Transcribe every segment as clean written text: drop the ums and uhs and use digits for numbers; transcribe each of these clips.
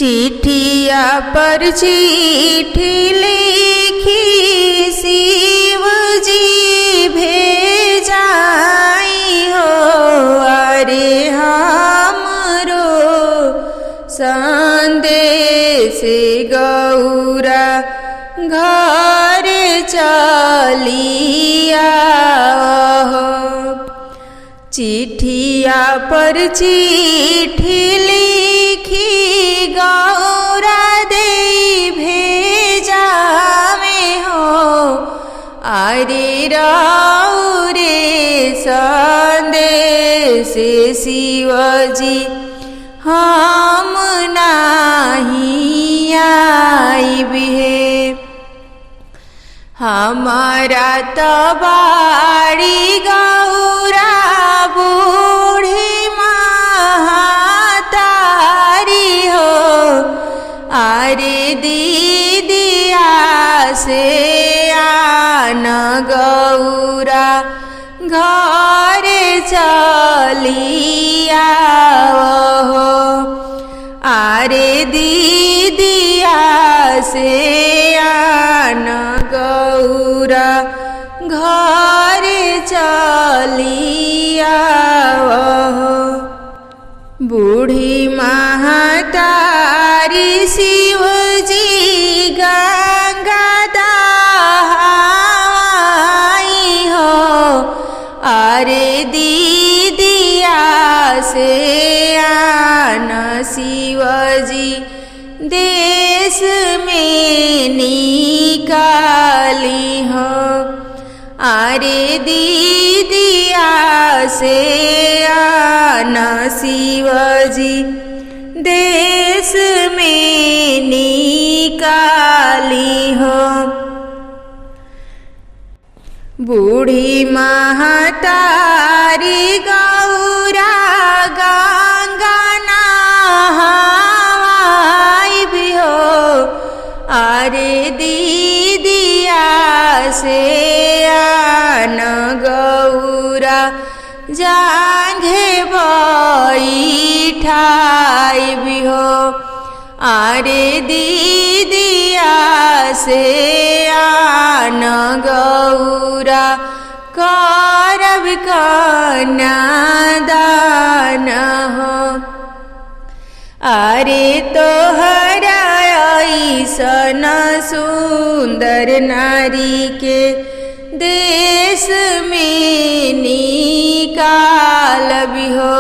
चिट्ठिया पर चिट्ठी लिखी शिव जी भेजाई हो। अरे हमरो संदेश गौरा घर चलिया हो। चिट्ठिया पर चिट्ठी लिखी गौरा दे भेजा में हो। अरे राउरे संदेश शिवजी हम नहीं आइबे। हमारा तबाड़ी गौरा बूढ़ी महतारी हो। अरे दीदिया से आन गौरा घर चलिया हो। अरे दीदिया से आन गौरा घर चलिया हो। बूढ़ी महतारी शिवजी गंगा दहाई हो। अरे दीदिया से आन शिवजी देश में निकाली हो। अरे दीदिया से आन शिवजी देश में निकाली हो। बूढ़ी महतारी गौरा गंगा नहाई भी हो। अरे दीदिया से आन गौरा जांघे बैठाई भी हो। अरे दीदिया से आन गौरा करब कन्यादान हो। अरे तोहरा ऐसन सुंदर नारी के देश में निकालबी हो।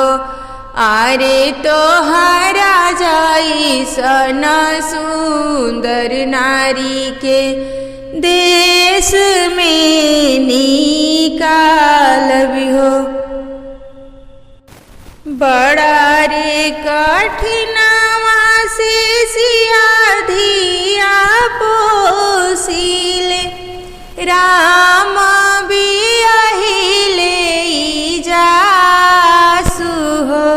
अरे तोहरा जैसन सुंदर नारी के देश में निकालबी हो। बड़ा रे कठिनवा से सियाधिया पोसिले राम बियाहिले जासु हो।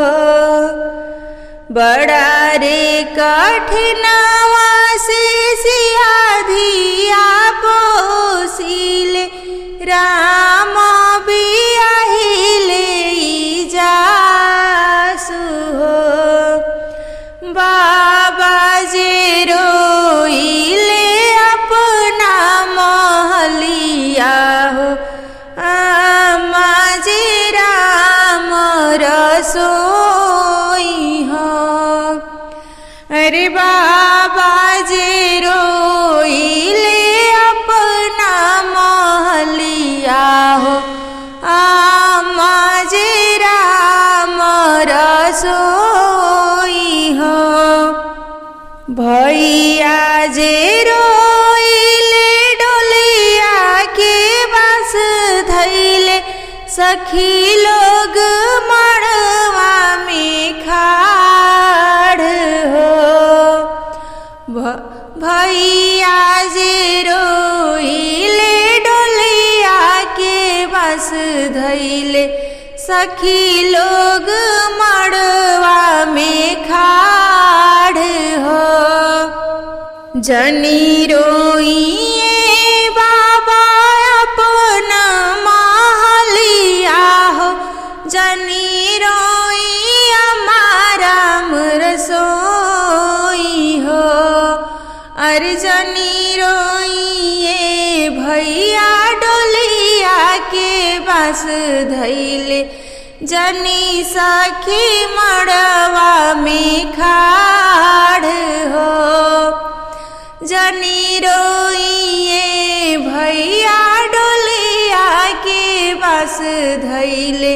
बड़ा रे कठिनवा से सियाधिया पोसिले राम बियाहिले जासु हो। बाबा जे रोइले अपना महलिया हो। आमा जे राम रसोई हो। अरे बाबा जे रोइले अपना महलिया हो। आमा जे राम रसोई हो। भैया जे रोइले डोलिया के बस धैले सखी लोग मड़वा में खाड़ हो। भैया जे रोइले डोलिया के बस धैले सखी लोग मड़वा में खाड़ हो। जनी रोइए बाबा अपना महलिया हो। जनी रोई हमारा रसोई हमार जनी रोइए भैया डोलिया के बांस धैले जनी सखी मड़वा में खाड़ हो। जनी रोइए भैया डोलिया के बांस धैले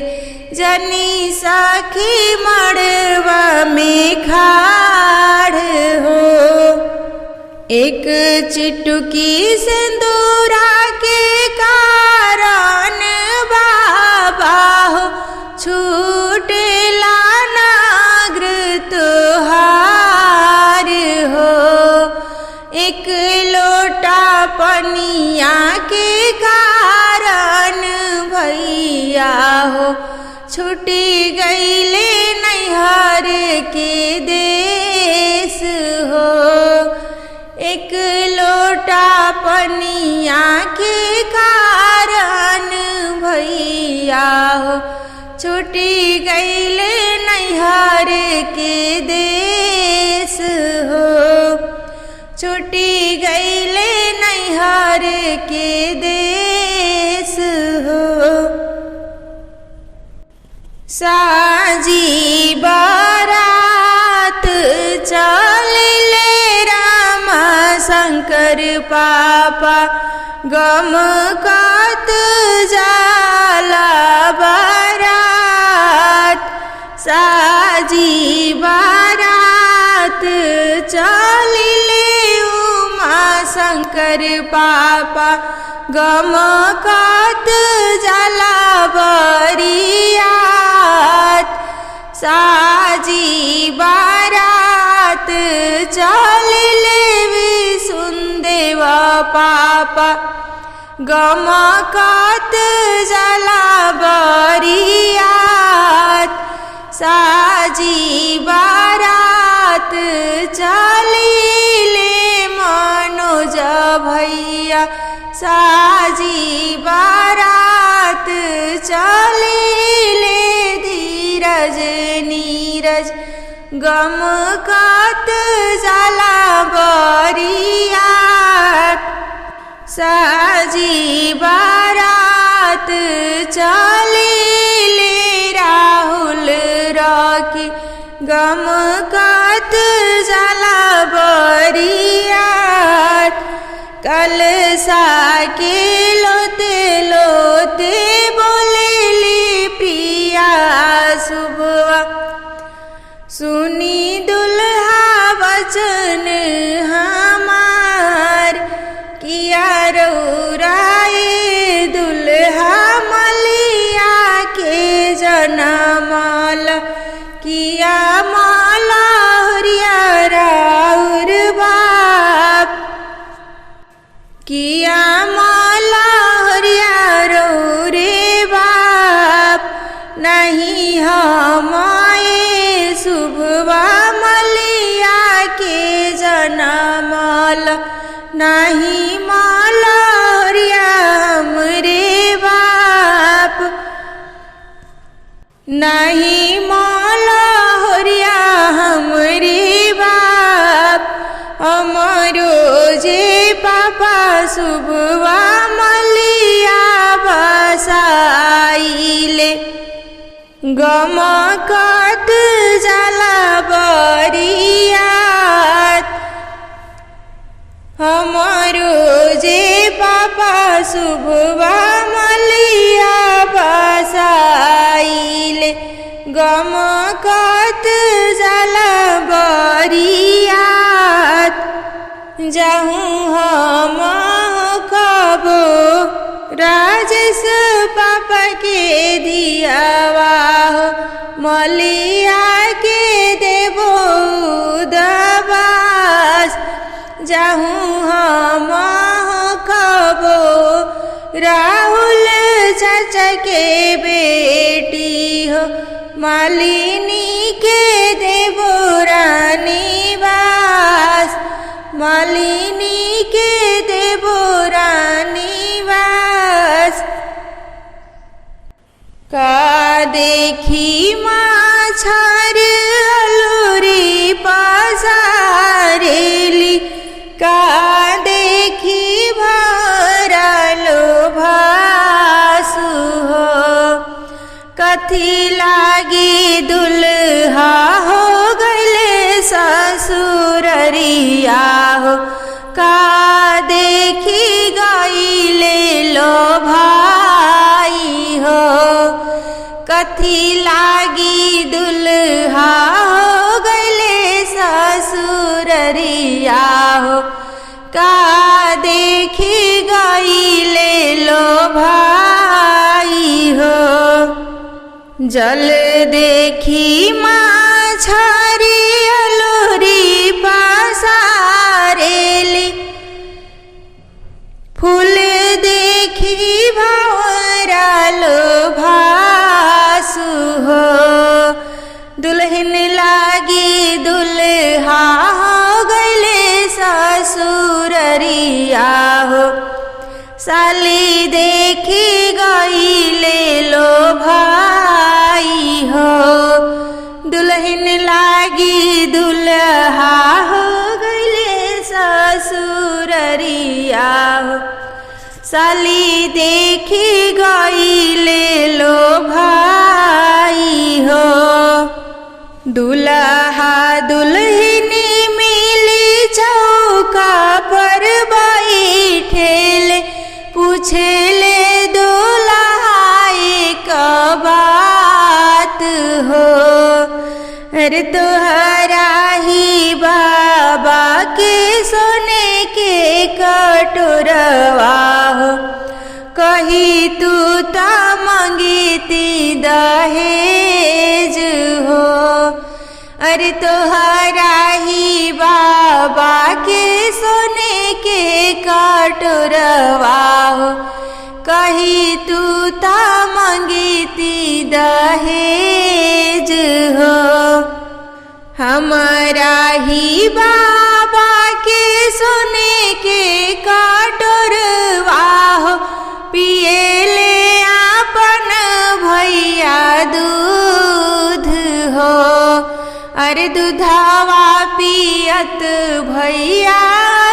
जनी सखी मड़वा में खाड़ हो। एक चिटुकी सिंदूरा के कारण बाबा हो छूटेला नाग्र तोहार हो। एक लोटा पनिया के कारण भैया हो छूटी गईले नैहर के देश हो। एक लोटा पनिया के कारण भैया हो छूटी गईले नैहर के देश हो। छूटी गईले नैहर के देश हो। साजी बारात चलिले रामा शंकर पापा गम कत जाला बारात। साजी बारात चलिले उमा शंकर पापा गम कत जाला बरियात। साजी बारात चलिले विसुनदेव पापा गम कत जाला बरियात। साजी बारात चलिले मनोज भैया साजी बारात चलिले धीरज नीरज गम कत जाला बरियात। साजी बारात चलिले राहुल रॉकी गम कत जाला बरियात। कलसा के लोते लोते बोलेली प्रिया सुबवा सुनी दुल्हा वचन हमार किया रउराए दुल्हा मलिया के जनमल किया माला हरिया राउर बाप किया माला हरिया रउरे बाप। नहीं हमाए शुभवा मलिया के जनमल नहीं माला हरिया हमरे बाप। नहीं माला हरिया हमरे बाप। हमरो जे पापा शुभवा मलिया बसाइले गम कत जाला बरियात। हमरो जे पापा शुभवा मलिया बसाइले गम कत जाला बरियात। जाहूँ हम कबो राजेश पापा के दियावा मलिया के देबो दबास। जाहूँ हम कबो राहुल चाचा के बेटी हो मालिनी के देबो रानी बास। मालिनी के देबो रानी बास। का देखी माछार अलूरी पसारेली का कथी लागी दुल्हा हो गले ससुररिया हो, का देखी गईले लो भाई हो। कथी लागी दुल्हा हो गले ससुररिया हो, का देखी गईले लो भाई हो। जल देखी माछरी अलोरी पसारेली, फूल देखी भंवरा लो भासु हो। दुल्हन लागी दुल्हा हो गले ससुररिया हो, साली देखी गईले लो भाई हो। दुल्हन लागी दुल्हा हो गले ससुररिया हो, साली देखी गईले लो भाई हो। दुल्हा दुल्हनी मिली चौका पर बैठेले, पूछेले दुल्हा एक बात हो। अरे तोहरा ही बाबा के सोने के कटोरवा हो, कही तू ता मंगीती दहेज हो। अरे तोहरा ही बाबा के सोने के कटोरवा हो, कही तू ता मंगीती दहेज हो। हमारा ही बाबा के सोने के कटोरवा हो, पिएले आपन भैया दूध हो। अरे दूधवा पियत भैया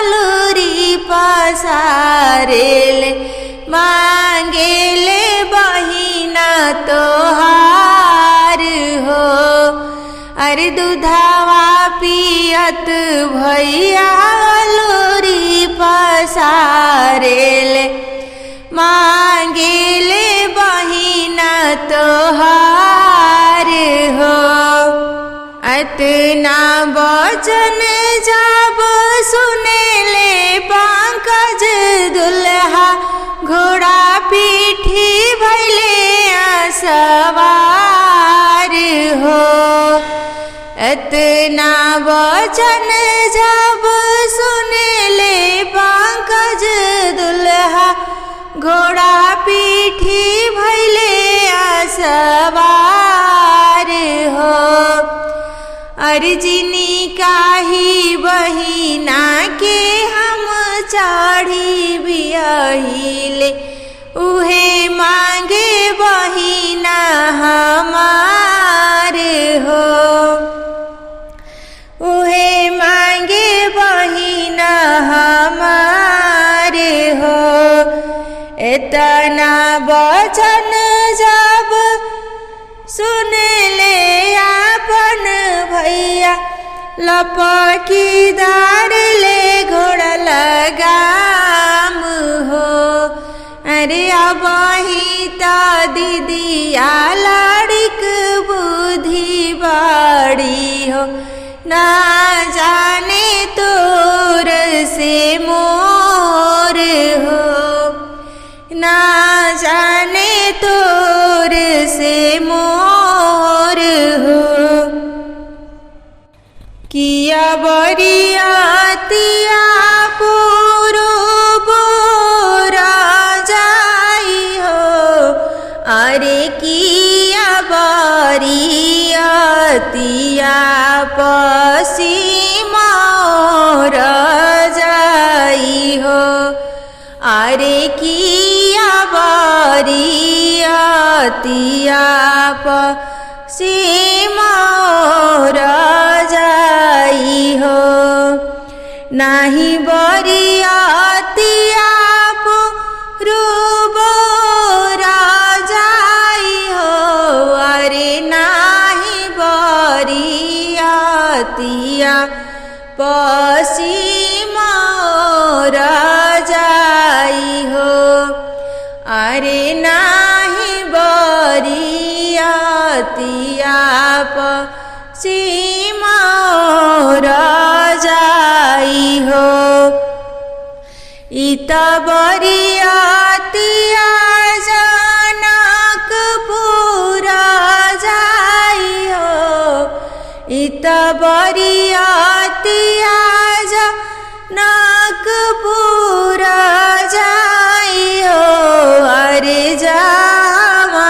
लोरी पसारेले, मांगेले बहिना तोहार हो। अरे दूधवा पियत भैया लोरी पसारेले, मांगेले बहिना तोहार हो। अतना वचन जब सुनेले पंकज दुल्हा, घोड़ा पीठी भैले सवार हो। अतना वचन जब सुनेले पंकज दुल्हा, घोड़ा पीठी भैले सवार हो। अर्जिनी काही बहिना के हम चढ़ी बियाहिले, उहे मांगे बहिना हमार हो। उहे मांगे बहिना हमार हो। इतना वचन जब सुनले आपन भैया, लपकीदार ले घोड़ा लगाम हो। अरे अबही ता दीदिया लड़िक बुद्धि बड़ी हो, ना जाने तोर से मोर हो। ना जाने तोर से मोर हो। किया बरियातिया पूर्व राजाई हो, अरे किया बरियातिया पश्चिम राजाई हो। अरे किया बरियातिया पश्चिम राजाई हो। नाही बरियातिया पूर्व राजाई हो, तिया पसीम जाई हो अरे नाही बरिया तिया पसीम जाई हो इत बरियातिया जनकपुर जाई हो इत बरियातिया जनकपुर जाई हो अरे जावा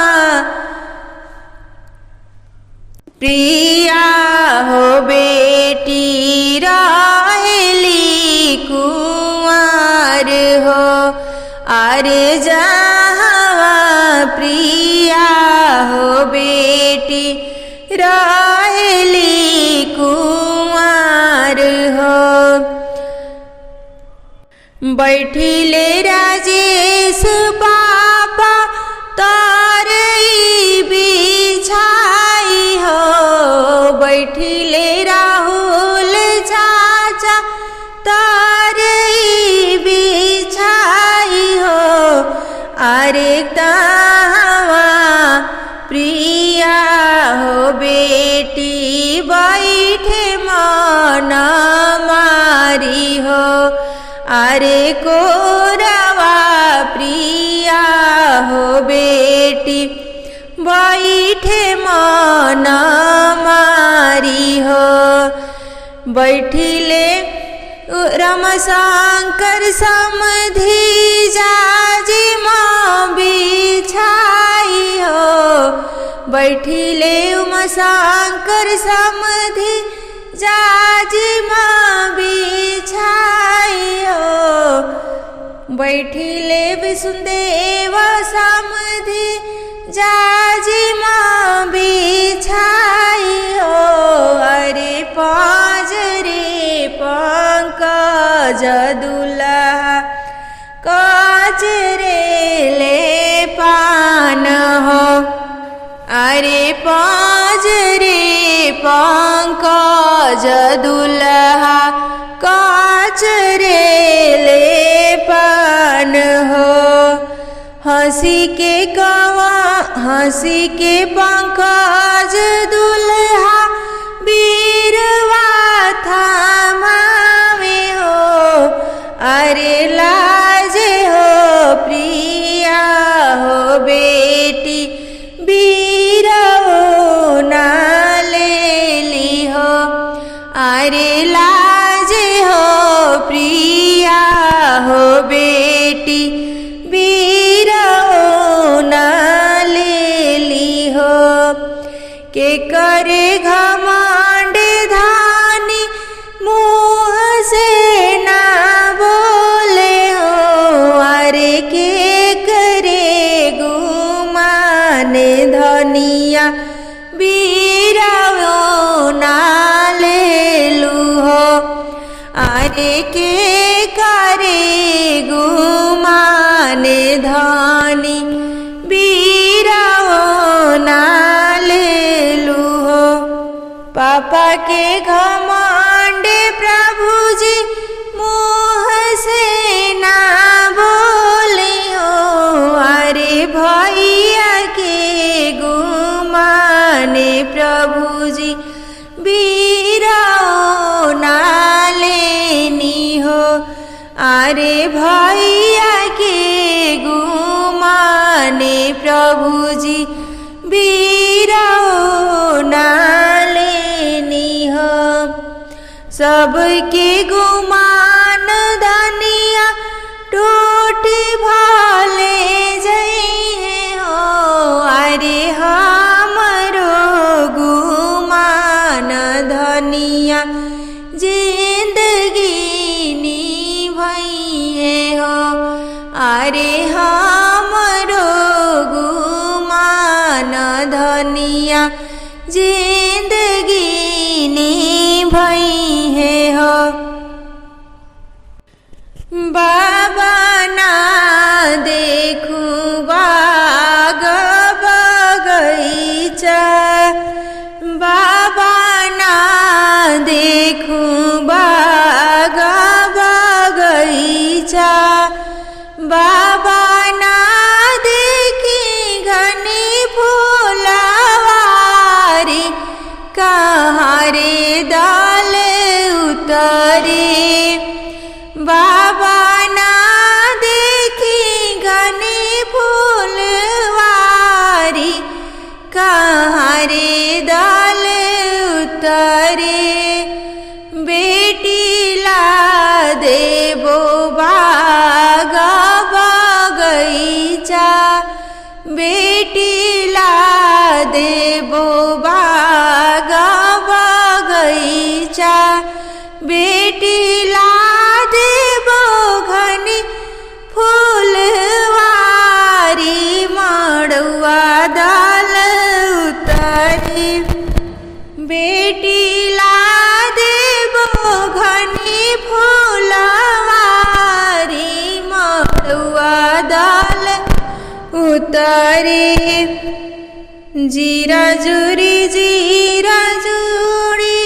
प्रिया हो बेटी हो अरे जावा प्रिया हो बेटी रहेली कुंवर हो बैठिले राजेश बाबा तारई बिछाई हो बैठिले राहुल चाचा अरे तावा प्रिया हो बेटी बैठे मन मारी हो अरे कोरवा प्रिया हो बेटी बैठे मन मारी हो बैठिले रमशंकर समधि जाजी बिछाई हो बैठिले उमाशंकर समधि जाजी बिछाई हो बैठिले विष्णुदेव समधि जाजी बिछाई हो अरे पाजरे पंकज दुल्हा काजरे ले पान हो अरे पाजरे पंकज दुल्हा काजरे ले पान हो हंसी के पंकज दुल्हा बीरवा थामावे हो अरे लाजे हो प्रिया हो बेटी बीरवो ना लेली हो अरे लाजे हो प्रिया हो बेटी बीरवो ना लेली हो के करे घमंड धानी मुँह से ना बोले हो अरे के करे गुमाने धनिया बीरावो ना लेलू हो अरे के करे गुमाने धनी बीरावो ना लेलू हो पापा के घमंड प्रभु जी मुँह से ना बोले हो अरे भैया के गुमाने प्रभु जी बीराओ ना लेनी हो अरे भैया के गुमाने प्रभु जी बीराओ ना लेनी हो सबके गुमान धनिया टूट भाले जइहे हो अरे हमरो गुमान धनिया जिंदगी निभइहे हो अरे हमरो गुमान धनिया जिंदगी निभइहे हो बाबा ना देखू बाग बगैचा बाबा ना दे बेटीला देबो बाग बगैचा, बेटीला देबो बाग बगैचा, बेटीला देबो घनी फूलवारी, मड़ुआ दाल उतरी, बेटीला देबो घनी फूलवारी, मड़ुआ दाल उतरी। जीरा जुड़ी जीरा जुड़ी,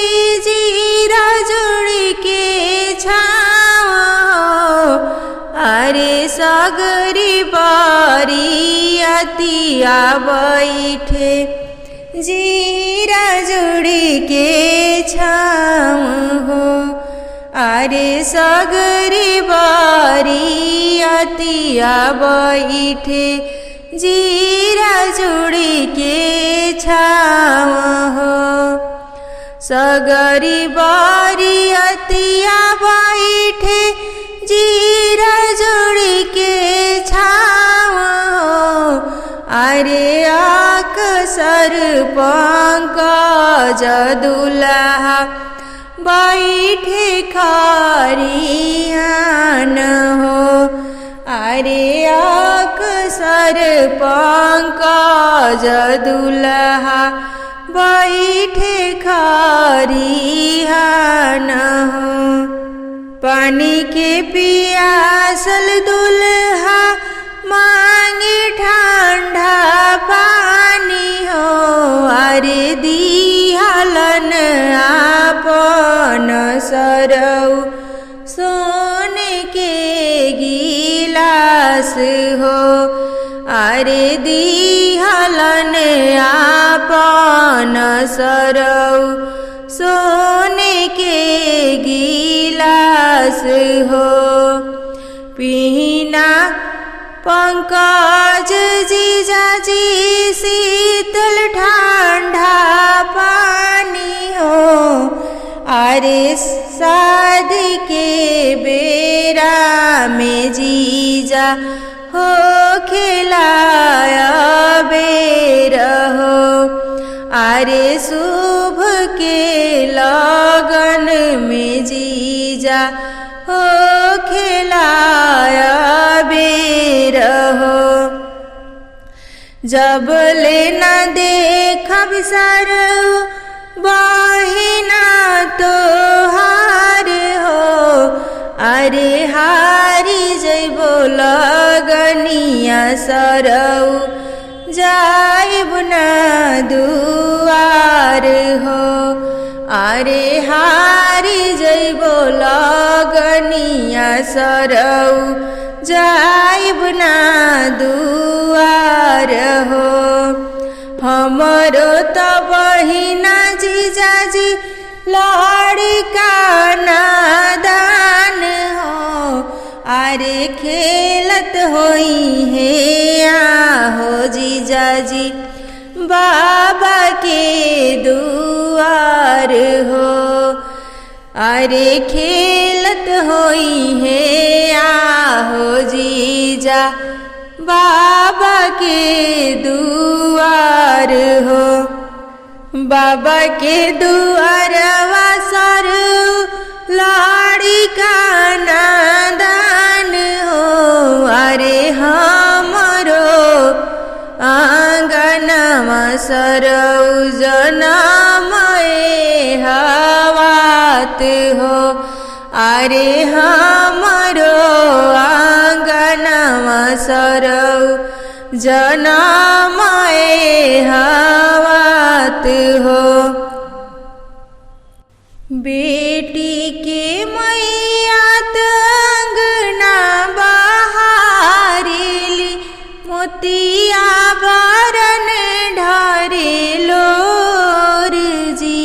जीरा जुड़ी के छाओ, अरे सगरी बरियतिया बैठे, जीरा जुड़ी के छाओ हो, अरे सगरी बरियतिया बैठे, जीरा जुड़ी के छाव हो। सगरी बरियतिया बैठे, जीरा जुड़ी के छाव हो, अरे अक्सर पंकज दुल्हा बैठे खरियान हो, अरे अक्सर पंकज दुल्हा बैठे खरियान हो। पानी के पियासल दुल्हा मांगे ठंडा पानी हो, अरे दिहलन आपन सरऊ सोने के गिलास हो, अरे दिहलन आपन सरऊ सोने के गिलास हो। पीना पंकज जीजाजी शीतल ठंडा पानी हो, अरे शादी के बेरा में जीजा हो खिलाया बेर हो, अरे शुभ के लगन में जीजा हो खिलाया बेर हो। जब लेना देखब सरऊ बहिना तोहार हो, अरे हारी जइबो लगनिया सरऊ जाइब ना दुआर हो, अरे हारी जइबो लगनिया सरऊ जाइब ना दुआर हो। हमरो त बहिना जीजाजी लड़का नादान हो, अरे खेलत होई है आहो जीजाजी बाबा के दुआर हो, अरे खेलत होई है आहो जीजा बाबा के दुआर हो। बाबा के दुआरवा सरऊ लड़का नादान हो, अरे हमरो आंगनमा सरऊ जनम हवात हो, अरे हमरो आंगनमा सरऊ जनम हवात हो। बेटी के मैया अंगना बहारेली, मोतिया बरन ढारे लोर जी।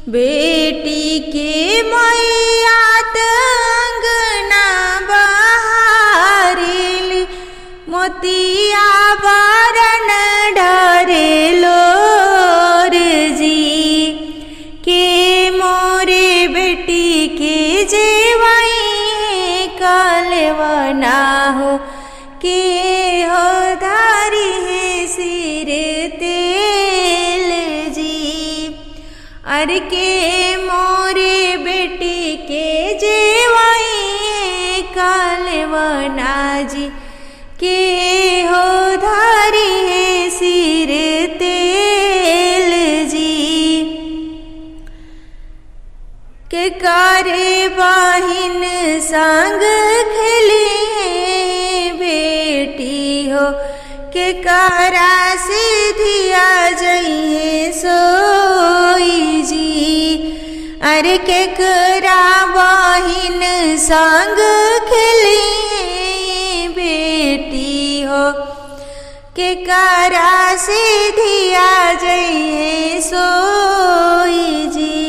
बेटी के मैया अंगना बहारेली, मोतिया बरन ढारे लोर जी। के मोरे बेटी जेवाई कलवना हो के हो धारी है सिर तेल जी। अर के मोरे बेटी के जेवाई कलवना जी के हो धारी है सिर तेल जी। के करे बहिन संग खेली बेटी हो के करा सिधिया जइहे सोई जी। अरे के करा बहिन संग खेली बेटी हो के करा सिधिया जइहे सोई जी।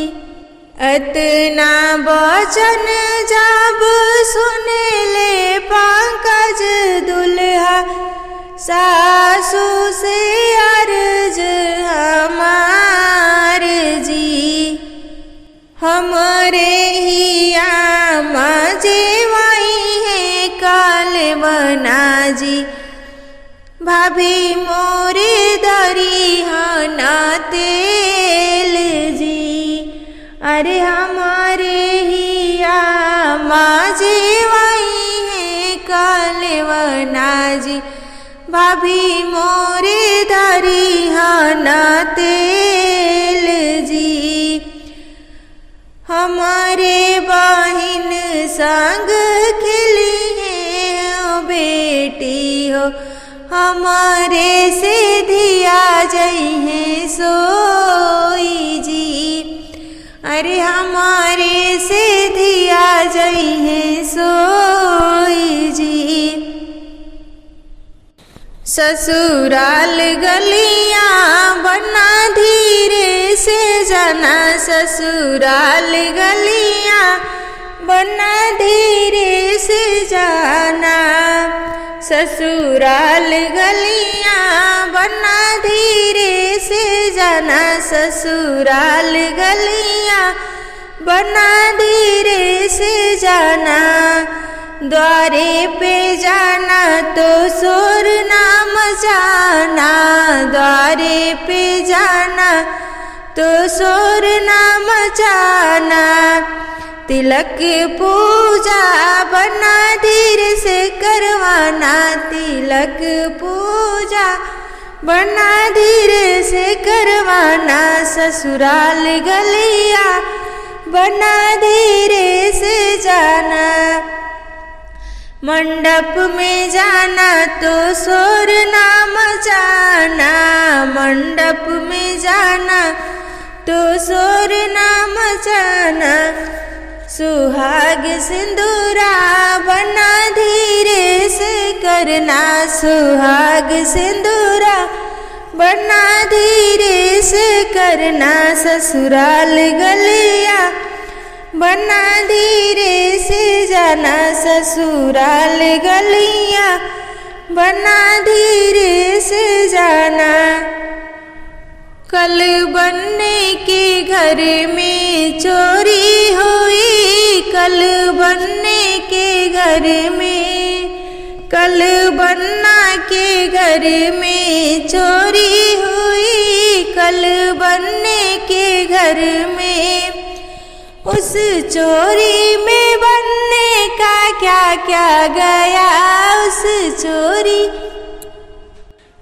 अतना बचन जब सुन ले पंकज दुल्हा सासू से अर्ज हमार जी। हमरे हिया जेवाई है कलवना जी भाभी मोरे दरी हना तेल जी। अरे हमारे हिया जेवाई है कलवना जी भाभी मोरे दरी हना तेल जी। हमारे बहिन संग खिली है बेटी हो हमारे से धिया जइहे सोई जी। अरे हमारे से धिया जइहे सोई जी। ससुराल गलियां बना धीरे से जाना ससुराल गलियां बना धीरे से जाना। ससुराल गलियां बना धीरे से जाना ससुराल गलियां बना धीरे से जाना। द्वारे पे जाना तो शोर ना मचाना द्वारे पे जाना तो शोर ना मचाना। तिलक पूजा बना धीरे से करवाना तिलक पूजा बना धीरे से करवाना। ससुराल गलिया बना धीरे से जाना। मंडप में जाना तो शोर ना मचाना मंडप में जाना तो शोर ना मचाना। सुहाग सिंदूरा बना धीरे से करना सुहाग सिंदूरा बना धीरे से करना। ससुराल गलिया बना धीरे से जाना ससुराल गलिया बना धीरे से जाना। कल बनने के घर में चोरी हुई कल बनने के घर में कल बनना के घर में चोरी हुई कल बनने के घर में। उस चोरी में बनने का क्या क्या गया उस चोरी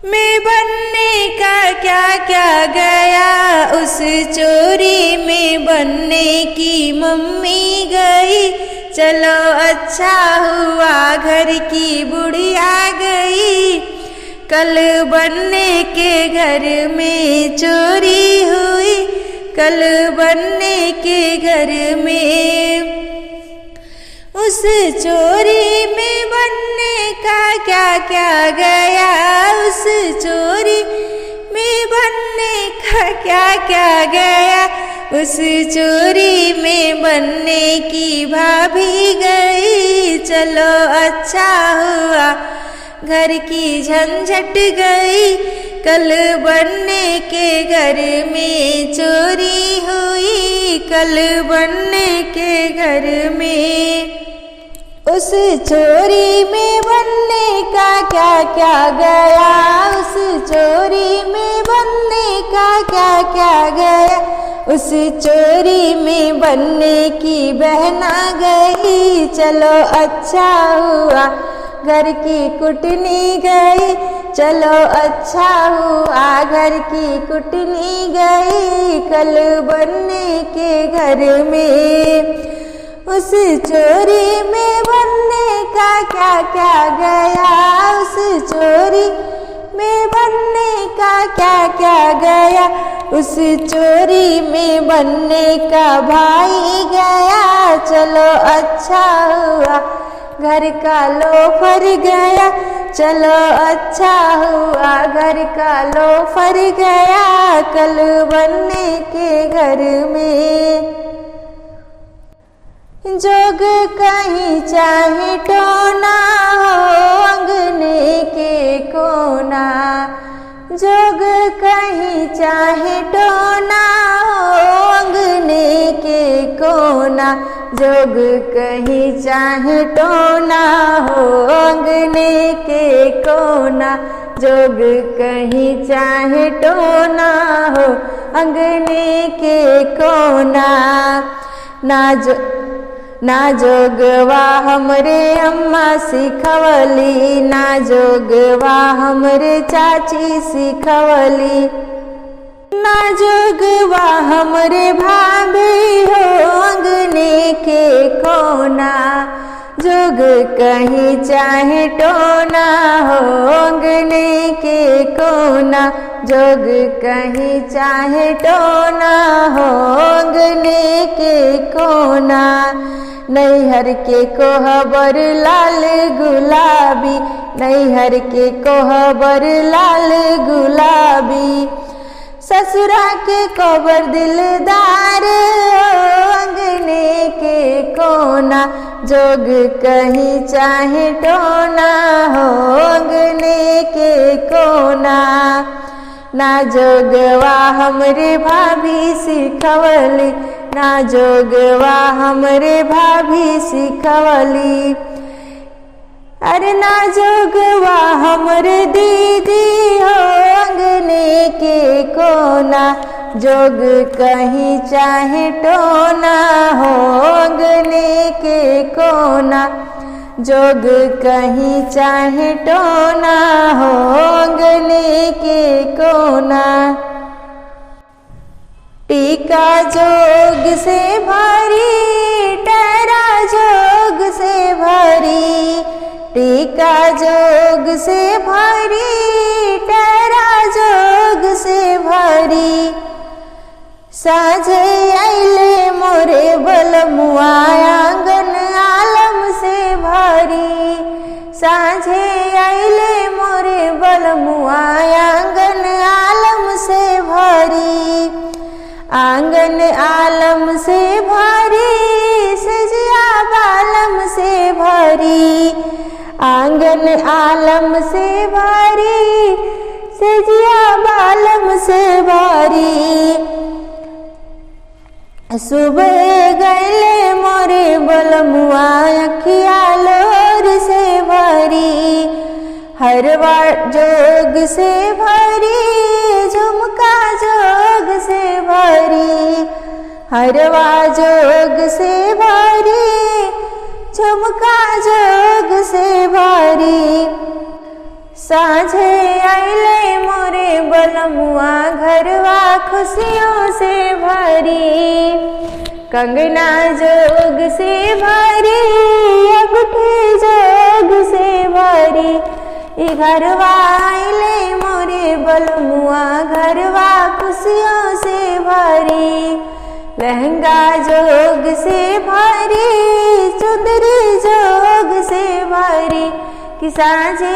में बनने का क्या क्या गया। उस चोरी में बनने की मम्मी गई चलो अच्छा हुआ घर की बुढ़िया गई। कल बनने के घर में चोरी हुई कल बनने के घर में। उस चोरी में बनने का क्या क्या गया उस चोरी में बनने का क्या क्या गया। उस चोरी में बनने की भाभी गई चलो अच्छा हुआ घर की झंझट गई। कल बनने के घर में चोरी हुई कल बनने के घर में। उस चोरी में बनने का क्या क्या गया, उस चोरी में बनने का क्या क्या गया, उस चोरी में बनने की बहना गई। चलो अच्छा हुआ घर की कुटनी गई, चलो अच्छा हुआ घर की कुटनी गई। कल बनने के घर में उस चोरी में बनने का क्या क्या गया, उस चोरी में बनने का क्या क्या गया, उस चोरी में बनने का भाई गया। चलो अच्छा हुआ घर का लोफर गया, चलो अच्छा हुआ घर का लोफर गया। कल बनने के घर में जोग कहीं चाहे टोना हो अंगने के कोना, जोग कहीं चाहे टोना हो अंगने के कोना, जोग कहीं चाहे टोना हो अंगने के कोना, जोग कहीं चाहे टोना हो अंगने के कोना। ना जोगवा हमरे अम्मा सिखवली, ना जोगवा हमरे चाची सिखवली, ना जोगवा हमरे भाभी हो अंगने के कोना, जोग कहीं चाहे टोना हो अंगने के कोना, जोग कहीं चाहे टोना हो अंगने के कोना। नैहर के कोहबर लाल गुलाबी, नैहर के कोहबर लाल गुलाबी, ससुरा के कोबर दिलदार अंगने के कोना, जोग कहीं चाहे टोना हो अंगने के कोना। ना जोगवा हमरे भाभी सिखवली, ना जोगवा हमरे भाभी सिखवली, अरे ना जोगवा हमरे दीदी हो अंगने के कोना, जोग कहीं चाहे टोना हो अंगने के कोना, जोग कहीं चाहे टोना हो अंगने के कोना। टीका जोग से भरी टहरा जोग से भरी, टीका जोग से भरी टहरा जोग से भरी, साझे आइले मोरे बलमुआ आंगन आलम से भरी, साझे आइले मोरे बलमुआ आंगन आलम से भरी, आंगन आलम से भरी सजिया बालम से भरी, आंगन आलम से भरी सजिया बालम से भरी। सुबह गैले मोरे बलमुआ अखिया लोर से भरी, हरवा जोग से भरी झुमका जोग से भरी, हरवा जोग से भरी झुमका जोग से भरी। साझे आइले मोरे बलमुआ घरवा खुशियों से भरी, कंगना जोग से भरी अंगूठी जोग से भरी, घरवा आइले मोरे बलमुआ घरवा खुशियों से भरी, लहंगा जोग से भरी चुंदरी जोग से भरी, कि साझे